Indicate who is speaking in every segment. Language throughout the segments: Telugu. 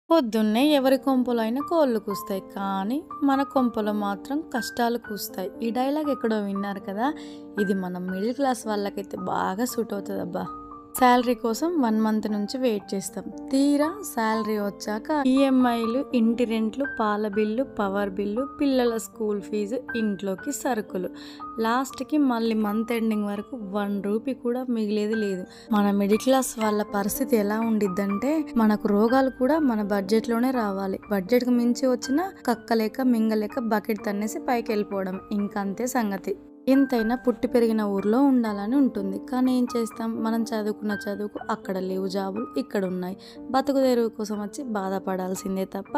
Speaker 1: పొద్దున్నే ఎవరి కొంపలో అయినా కోళ్ళు కూస్తాయి, కానీ మన కొంపలో మాత్రం కష్టాలు కూస్తాయి. ఈ డైలాగ్ ఎక్కడో విన్నారు కదా. ఇది మన మిడిల్ క్లాస్ వాళ్ళకైతే బాగా సూట్ అవుతుంది అబ్బా. శాలరీ కోసం 1 మంత్ నుంచి వెయిట్ చేస్తాం. తీరా శాలరీ వచ్చాక ఈఎంఐలు, ఇంటి రెంట్లు, పాల బిల్లు, పవర్ బిల్లు, పిల్లల స్కూల్ ఫీజు, ఇంట్లోకి సరుకులు, లాస్ట్కి మళ్ళీ మంత్ ఎండింగ్ వరకు 1 రూపీ కూడా మిగిలేది లేదు. మన మిడిల్ క్లాస్ వాళ్ళ పరిస్థితి ఎలా ఉండిద్దంటే, మనకు రోగాలు కూడా మన బడ్జెట్లోనే రావాలి. బడ్జెట్కి మించి వచ్చినా కక్కలేక మింగలేక బకెట్ తన్నేసి పైకి వెళ్ళిపోవడం, ఇంకంతే సంగతి. ఎంతైనా పుట్టి పెరిగిన ఊర్లో ఉండాలని ఉంటుంది, కానీ ఏం చేస్తాం, మనం చదువుకున్న చదువుకు అక్కడ లేవు జాబులు, ఇక్కడ ఉన్నాయి. బతుకు తెరువు కోసం వచ్చి బాధపడాల్సిందే తప్ప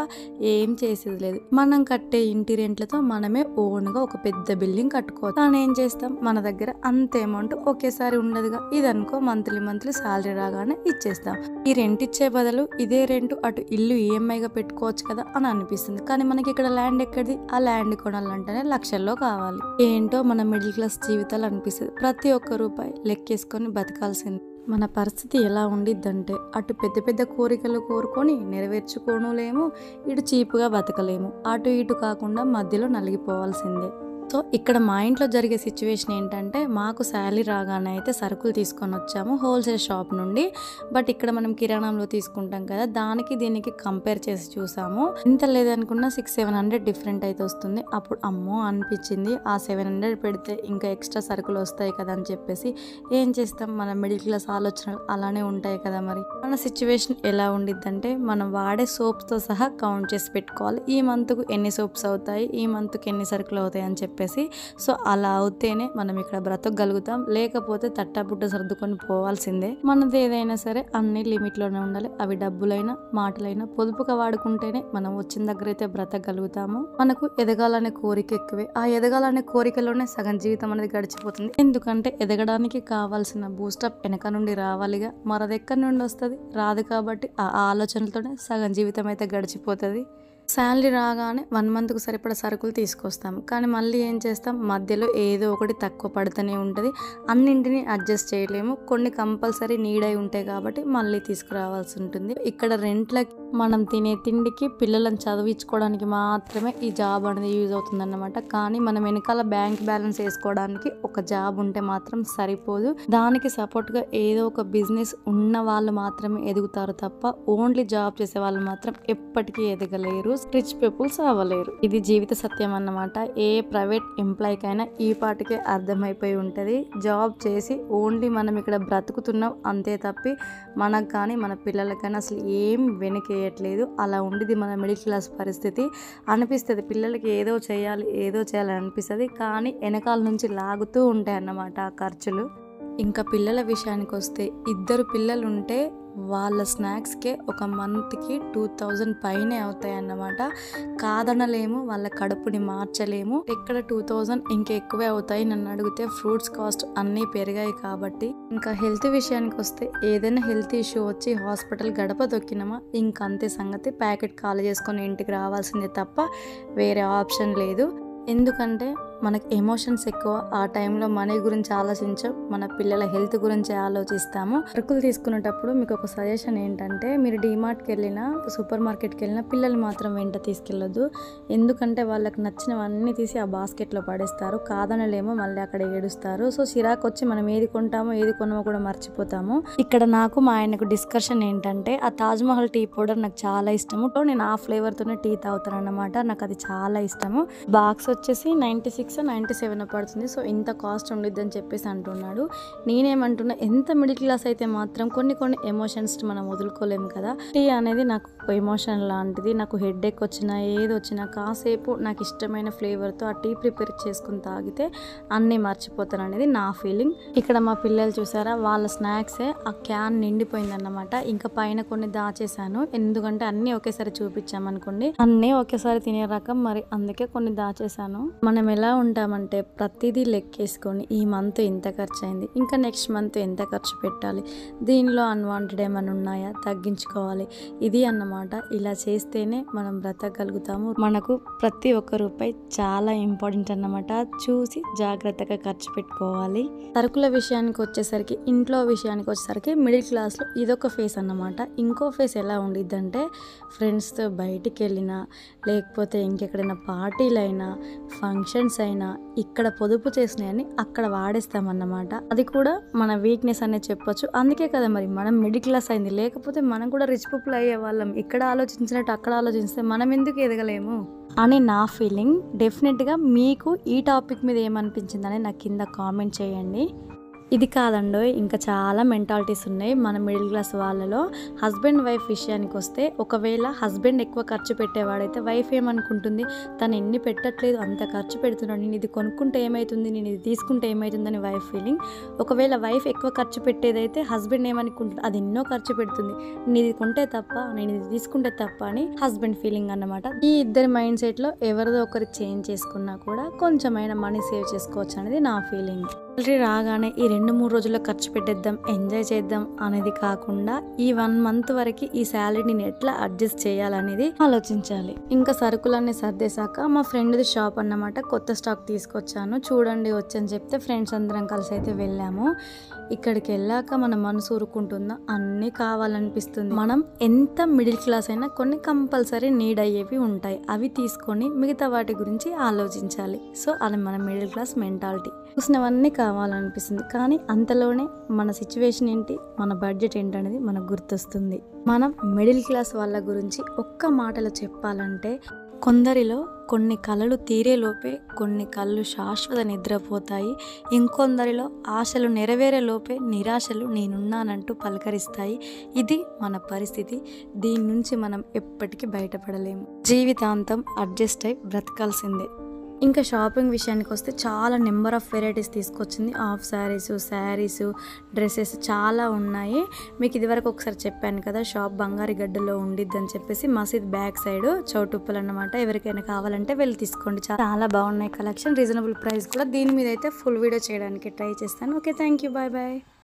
Speaker 1: ఏం చేసేది లేదు. మనం కట్టే ఇంటి రెంట్లతో మనమే ఓన్గా ఒక పెద్ద బిల్డింగ్ కట్టుకోవచ్చు. కానీ ఏం చేస్తాం, మన దగ్గర అంత అమౌంట్ ఒకేసారి ఉండదుగా. ఇదనుకో మంత్లీ శాలరీ రాగానే ఇచ్చేస్తాం. ఈ రెంట్ ఇచ్చే బదులు ఇదే రెంట్ అటు ఇల్లు ఈఎంఐగా పెట్టుకోవచ్చు కదా అని అనిపిస్తుంది. కానీ మనకి ఇక్కడ ల్యాండ్ ఎక్కడిది? ఆ ల్యాండ్ కొనాలంటేనే లక్షల్లో కావాలి. ఏంటో మన మిడిల్ క్లాస్ జీవితాలు అనిపిస్తుంది. ప్రతి ఒక్క రూపాయి లెక్కేసుకొని బతకాల్సింది. మన పరిస్థితి ఎలా ఉండిద్దంటే, అటు పెద్ద పెద్ద కోరికలు కోరుకొని నెరవేర్చుకోనులేము, ఇటు చీపుగా బతకలేము. అటు ఇటు కాకుండా మధ్యలో నలిగిపోవాల్సిందే. సో ఇక్కడ మా ఇంట్లో జరిగే సిచ్యువేషన్ ఏంటంటే, మాకు శాలరీ రాగానే అయితే సరుకులు తీసుకొని వచ్చాము హోల్సేల్ షాప్ నుండి. బట్ ఇక్కడ మనం కిరాణంలో తీసుకుంటాం కదా, దానికి దీనికి కంపేర్ చేసి చూసాము. ఇంత లేదనుకున్నా 600-700 డిఫరెంట్ అయితే వస్తుంది. అప్పుడు అమ్మో అనిపించింది, ఆ 700 పెడితే ఇంకా ఎక్స్ట్రా సరుకులు వస్తాయి కదా అని చెప్పేసి ఏం చేస్తాం, మన మిడిల్ క్లాస్ ఆలోచనలు అలానే ఉంటాయి కదా. మరి మన సిచ్యువేషన్ ఎలా ఉండిద్దంటే, మనం వాడే సోప్స్తో సహా కౌంట్ చేసి పెట్టుకోవాలి. ఈ మంత్కు ఎన్ని సోప్స్ అవుతాయి, ఈ మంత్కి ఎన్ని సరుకులు అవుతాయి అని చెప్పేసి. సో అలా అవుతేనే మనం ఇక్కడ బ్రతకగలుగుతాం, లేకపోతే తట్టబుట్ట సర్దుకొని పోవాల్సిందే. మనది ఏదైనా సరే అన్ని లిమిట్లోనే ఉండాలి. అవి డబ్బులైనా మాటలైనా పొదుపుగా వాడుకుంటేనే మనం వచ్చిన దగ్గర అయితే బ్రతకగలుగుతాము. మనకు ఎదగాలనే కోరిక ఎక్కువే. ఆ ఎదగాలనే కోరికలోనే సగం జీవితం అనేది గడిచిపోతుంది. ఎందుకంటే ఎదగడానికి కావాల్సిన బూస్టప్ వెనక నుండి రావాలిగా, మరది ఎక్కడి నుండి వస్తుంది? రాదు. కాబట్టి ఆ ఆలోచనలతోనే సగం జీవితం అయితే గడిచిపోతుంది. శాలరీ రాగానే 1 మంత్కు సరిపడా సరుకులు తీసుకొస్తాం, కానీ మళ్ళీ ఏం చేస్తాం, మధ్యలో ఏదో ఒకటి తక్కువ పడుతూనే ఉంటుంది. అన్నింటినీ అడ్జస్ట్ చేయలేము, కొన్ని కంపల్సరీ నీడ్ అయి ఉంటాయి కాబట్టి మళ్ళీ తీసుకురావాల్సి ఉంటుంది. ఇక్కడ రెంట్లకి, మనం తినే తిండికి, పిల్లలను చదివించుకోవడానికి మాత్రమే ఈ జాబ్ అనేది యూజ్ అవుతుంది అన్నమాట. కానీ మనం వెనకాల బ్యాంక్ బ్యాలెన్స్ వేసుకోవడానికి ఒక జాబ్ ఉంటే మాత్రం సరిపోదు. దానికి సపోర్ట్గా ఏదో ఒక బిజినెస్ ఉన్న వాళ్ళు మాత్రమే ఎదుగుతారు తప్ప ఓన్లీ జాబ్ చేసే వాళ్ళు మాత్రం ఎప్పటికీ ఎదగలేరు, రిచ్ పీపుల్స్ అవ్వలేరు. ఇది జీవిత సత్యం అన్నమాట. ఏ ప్రైవేట్ ఎంప్లాయీకైనా ఈ పాటికే అర్థమైపోయి ఉంటుంది. జాబ్ చేసి ఓన్లీ మనం ఇక్కడ బ్రతుకుతున్నాం అంతే తప్పి మనకు కానీ మన పిల్లలకైనా అసలు ఏం వెనకేయట్లేదు. అలా ఉండేది మన మిడిల్ క్లాస్ పరిస్థితి. అనిపిస్తుంది పిల్లలకి ఏదో చేయాలని అనిపిస్తుంది, కానీ వెనకాల నుంచి లాగుతూ ఉంటాయి అన్నమాట ఆ ఖర్చులు. ఇంకా పిల్లల విషయానికి వస్తే, 2 పిల్లలు ఉంటే వాళ్ళ స్నాక్స్కే ఒక మంత్కి 2000 పైనే అవుతాయి అన్నమాట. కాదనలేము, వాళ్ళ కడుపుని మార్చలేము. ఇక్కడ 2000 ఇంకా ఎక్కువే అవుతాయి. నన్ను అడిగితే ఫ్రూట్స్ కాస్ట్ అన్నీ పెరిగాయి కాబట్టి. ఇంకా హెల్త్ విషయానికి వస్తే, ఏదైనా హెల్త్ ఇష్యూ వచ్చి హాస్పిటల్ గడప దొక్కినామా ఇంకా అంతే సంగతి. ప్యాకెట్ ఖాళీ చేసుకొని ఇంటికి రావాల్సిందే తప్ప వేరే ఆప్షన్ లేదు. ఎందుకంటే మనకి ఎమోషన్స్ ఎక్కువ. ఆ టైంలో మనీ గురించి ఆలోచించాం, మన పిల్లల హెల్త్ గురించి ఆలోచిస్తాము. సరుకులు తీసుకునేటప్పుడు మీకు ఒక సజెషన్ ఏంటంటే, మీరు డీమార్ట్కి వెళ్ళినా, సూపర్ మార్కెట్కి వెళ్ళినా పిల్లలు మాత్రం వెంట తీసుకెళ్ళొద్దు. ఎందుకంటే వాళ్ళకి నచ్చినవన్నీ తీసి ఆ బాస్కెట్లో పడేస్తారు. కాదనలేమో మళ్ళీ అక్కడ ఏడుస్తారు. సో చిరాకు వచ్చి మనం ఏది కొంటామో ఏది కొనమో కూడా మర్చిపోతాము. ఇక్కడ నాకు మా ఆయనకు డిస్కషన్ ఏంటంటే, ఆ తాజ్ మహల్ టీ పౌడర్ నాకు చాలా ఇష్టము. నేను ఆ ఫ్లేవర్తోనే టీ తాగుతాను అన్నమాట. నాకు అది చాలా ఇష్టము. బాక్స్ వచ్చేసి 96-97 పడుతుంది. సో ఇంత కాస్ట్ ఉండిద్ది అని చెప్పేసి అంటున్నాడు. నేనేమంటున్నా, ఎంత మిడిల్ క్లాస్ అయితే మాత్రం కొన్ని ఎమోషన్స్ మనం వదులుకోలేము కదా. టీ అనేది నాకు ఎమోషన్ లాంటిది. నాకు హెడ్ ఎక్ వచ్చినా ఏది వచ్చినా కాసేపు నాకు ఇష్టమైన ఫ్లేవర్తో ఆ టీ ప్రిపేర్ చేసుకుని తాగితే అన్నీ మర్చిపోతాను అనేది నా ఫీలింగ్. ఇక్కడ మా పిల్లలు చూసారా, వాళ్ళ స్నాక్సే ఆ క్యాన్ నిండిపోయిందన్నమాట. ఇంకా పైన కొన్ని దాచేసాను, ఎందుకంటే అన్నీ ఒకేసారి చూపించామనుకోండి అన్నీ ఒకేసారి తినే రకం, మరి అందుకే కొన్ని దాచేసాను. మనం ఎలా ఉంటామంటే, ప్రతిదీ లెక్కేసుకొని ఈ మంత్ ఎంత ఖర్చు అయింది, ఇంకా నెక్స్ట్ మంత్ ఎంత ఖర్చు పెట్టాలి, దీనిలో అన్వాంటెడ్ ఏమైనా ఉన్నాయా తగ్గించుకోవాలి, ఇది అన్నమాట. అన్నమాట. ఇలా చేస్తేనే మనం బ్రతకగలుగుతాము. మనకు ప్రతి ఒక్క రూపాయి చాలా ఇంపార్టెంట్ అన్నమాట. చూసి జాగ్రత్తగా ఖర్చు పెట్టుకోవాలి. సరుకుల విషయానికి వచ్చేసరికి, ఇంట్లో విషయానికి వచ్చేసరికి మిడిల్ క్లాస్లో ఇదొక ఫేస్ అన్నమాట. ఇంకో ఫేస్ ఎలా ఉండిద్దంటే ఫ్రెండ్స్తో బయటికి వెళ్ళినా, లేకపోతే ఇంకెక్కడైనా పార్టీలైనా, ఫంక్షన్స్ అయినా ఇక్కడ పొదుపు చేసినాయని అక్కడ వాడేస్తామన్నమాట. అది కూడా మన వీక్నెస్ అనే చెప్పొచ్చు. అందుకే కదా మరి మనం మిడిల్ క్లాస్ అయింది. లేకపోతే మనం కూడా రిచ్ పీపుల్ అయ్యే వాళ్ళం. ఇక్కడ ఆలోచించినట్టు అక్కడ ఆలోచిస్తే మనం ఎందుకు ఎదగలేము అని నా ఫీలింగ్. డెఫినెట్గా మీకు ఈ టాపిక్ మీద ఏమనిపించిందని నాకు కింద కామెంట్ చేయండి. ఇది కాదండో, ఇంకా చాలా మెంటాలిటీస్ ఉన్నాయి మన మిడిల్ క్లాస్ వాళ్ళలో. హస్బెండ్ వైఫ్ విషయానికి వస్తే, ఒకవేళ హస్బెండ్ ఎక్కువ ఖర్చు పెట్టేవాడైతే వైఫ్ ఏమనుకుంటుంది, తను ఎన్ని పెట్టట్లేదు అంత ఖర్చు పెడుతున్నాడు, నేను ఇది కొనుక్కుంటే ఏమవుతుంది, నేను ఇది తీసుకుంటే ఏమవుతుందని వైఫ్ ఫీలింగ్. ఒకవేళ వైఫ్ ఎక్కువ ఖర్చు పెట్టేదైతే హస్బెండ్ ఏమనుకుంటుంది, అది ఎన్నో ఖర్చు పెడుతుంది, నేను ఇది కొంటే తప్ప, నేను ఇది తీసుకుంటే తప్ప అని హస్బెండ్ ఫీలింగ్ అన్నమాట. ఈ ఇద్దరి మైండ్ సెట్లో ఎవరిదో ఒకరు చేంజ్ చేసుకున్నా కూడా కొంచెమైనా మనీ సేవ్ చేసుకోవచ్చు అనేది నా ఫీలింగ్. సాలరీ రాగానే ఈ 2-3 రోజుల్లో ఖర్చు పెట్టేద్దాం, ఎంజాయ్ చేద్దాం అనేది కాకుండా ఈ 1 మంత్ వరకు ఈ శాలరీని ఎట్లా అడ్జస్ట్ చేయాలనేది ఆలోచించాలి. ఇంకా సరుకులన్నీ సర్దేశాక మా ఫ్రెండ్ది షాప్ అన్నమాట, కొత్త స్టాక్ తీసుకొచ్చాను చూడండి వచ్చని చెప్తే ఫ్రెండ్స్ అందరం కలిసి అయితే వెళ్ళాము. ఇక్కడికి వెళ్ళాక మన మనసు ఊరుకుంటుందా, అన్నీ కావాలనిపిస్తుంది. మనం ఎంత మిడిల్ క్లాస్ అయినా కొన్ని కంపల్సరీ నీడ్ అయ్యేవి ఉంటాయి, అవి తీసుకొని మిగతా వాటి గురించి ఆలోచించాలి. సో అది మన మిడిల్ క్లాస్ మెంటాలిటీ. చూసినవన్నీ కావాలనిపిస్తుంది, కానీ అంతలోనే మన సిచ్యువేషన్ ఏంటి, మన బడ్జెట్ ఏంటనేది మనకు గుర్తొస్తుంది. మనం మిడిల్ క్లాస్ వాళ్ళ గురించి ఒక్క మాటలో చెప్పాలంటే, కొందరిలో కొన్ని కలలు తీరేలోపే కొన్ని కళ్ళు శాశ్వత నిద్రపోతాయి. ఇంకొందరిలో ఆశలు నెరవేరేలోపే నిరాశలు నేనున్నానంటూ పలకరిస్తాయి. ఇది మన పరిస్థితి. దీని నుంచి మనం ఎప్పటికీ బయటపడలేము. జీవితాంతం అడ్జస్ట్ అయి బ్రతకాల్సిందే. ఇంకా షాపింగ్ విషయానికి వస్తే చాలా నెంబర్ ఆఫ్ వెరైటీస్ తీసుకొచ్చింది. హాఫ్ శారీసు, డ్రెస్సెస్ చాలా ఉన్నాయి. మీకు ఇదివరకు ఒకసారి చెప్పాను కదా, షాప్ బంగారిగడ్డలో ఉండిద్దని చెప్పేసి, మసీద్ బ్యాక్ సైడ్ చౌటుప్పలు అన్నమాట. ఎవరికైనా కావాలంటే వెళ్ళి తీసుకోండి. చాలా బాగున్నాయి కలెక్షన్, రీజనబుల్ ప్రైస్ కూడా. దీని మీద అయితే ఫుల్ వీడియో చేయడానికి ట్రై చేస్తాను. Okay, thank you, bye bye.